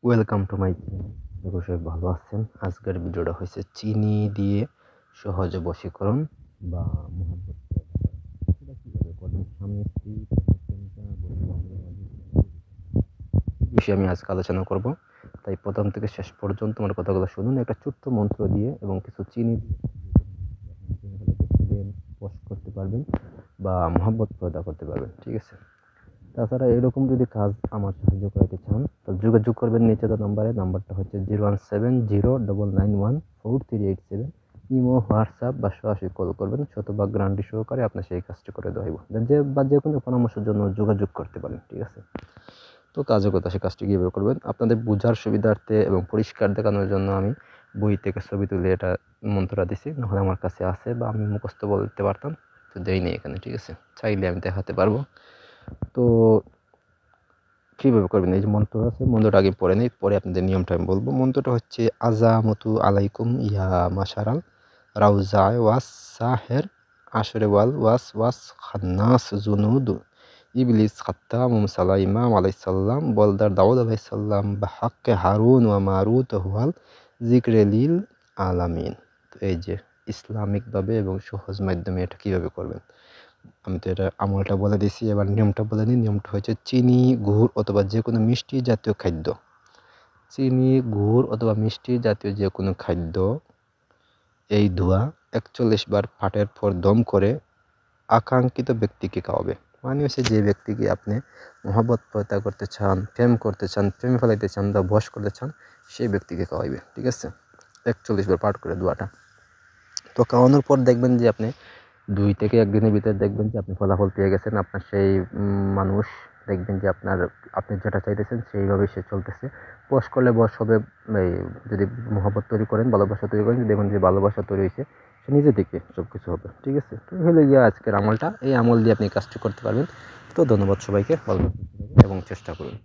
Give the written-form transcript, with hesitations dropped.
Welcome to my channel. অবশ্যই ভালো আছেন। আজকের ভিডিওটা হয়েছে চিনি দিয়ে সহজে বশীকরণ বা মহাব্বত এটা কীভাবে করবেন, স্বামী স্ত্রী বিষয়ে আমি আজকে আলোচনা করব। তাই প্রথম থেকে শেষ পর্যন্ত আমার কথাগুলো শুনুন। একটা ছোট্ট মন্ত্র দিয়ে এবং কিছু চিনি দিয়ে বশ করতে পারবেন বা মহাব্বত পয়দা করতে পারবেন। ঠিক আছে। তাছাড়া এরকম যদি কাজ আমার সাহায্য করাতে চান তো যোগাযোগ করবেন নিচে দেওয়া নাম্বারে। নাম্বারটা হচ্ছে 01709914387। ইমো, হোয়াটসঅ্যাপ বা সরাসরি কল করবেন। শতভাগ গ্যারান্টি সহকারে আপনার সেই কাজটি করে দেওয়া হইব। যে কোনো পরামর্শের জন্য যোগাযোগ করতে পারেন। ঠিক আছে। তো কাজের কথা, সে কাজটি কীভাবে করবেন আপনাদের বোঝার সুবিধার্থে এবং পরিষ্কার দেখানোর জন্য আমি বই থেকে ছবি তুলে এটা মন্ত্রটা দিছি। নাহলে আমার কাছে আছে বা আমি মুখস্থ বলতে পারতাম, তো দেই নেই এখানে। ঠিক আছে। চাইলে আমি দেখাতে পারবো। তো কীভাবে করবেন, এই যে মন্ত্র আছে, মন্ত্রটা আগে পড়ে নেই, পরে আপনাদের নিয়মটা আমি বলবো। মন্ত্রটা হচ্ছে আজামতু আলাইকুম ইয়া মাশারাল রাউজায় ওয়াস সাহের আশরে ওয়াল ওয়াস ওয়াস খান্নাস জুনুদ ইবলিস খাত্তাম সালাইমাম আলাইসাল্লাম বলদার দাউদ আলাইসাল্লাম বা হাক্কে হারুন ওয়া মারুত হুয়াল জিক্রেলিল আলামিন। তো এই যে ইসলামিকভাবে এবং সহজ মাধ্যমে এটা কীভাবে করবেন আমি তো এটা আমলটা বলে দিছি। এবার নিয়মটা বলে নিই। নিয়মটা হচ্ছে চিনি, গুড় অথবা যে কোনো মিষ্টি জাতীয় খাদ্য, চিনি, গুড় অথবা মিষ্টি জাতীয় যে কোনো খাদ্য, এই ধোঁয়া 41 বার পাটের পর দম করে আকাঙ্ক্ষিত ব্যক্তিকে খাওয়াবে। মানে হচ্ছে যে ব্যক্তিকে আপনি মহব্বত পয়দা করতে চান, প্রেম করতে চান, প্রেমে ফেলাইতে চান বা বশ করতে চান, সেই ব্যক্তিকে খাওয়াইবে। ঠিক আছে। 41 বার পাঠ করে দোয়াটা। তো খাওয়ানোর পর দেখবেন যে আপনি 2 থেকে 1 দিনের ভিতরে দেখবেন যে আপনি ফলাফল পেয়ে গেছেন। আপনার সেই মানুষ দেখবেন যে আপনি যেটা চাইতেছেন সেইভাবেই সে চলতেছে। বশ করলে বশ হবে। এই যদি মহব্বত তৈরি করেন, ভালোবাসা তৈরি করেন, দেখবেন যে ভালোবাসা তৈরি হয়েছে, সে নিজে থেকে সব কিছু হবে। ঠিক আছে। তো হলো গিয়ে আজকের আমলটা। এই আমল দিয়ে আপনি কাজটি করতে পারবেন। তো ধন্যবাদ সবাইকে। ভালো এবং চেষ্টা করুন।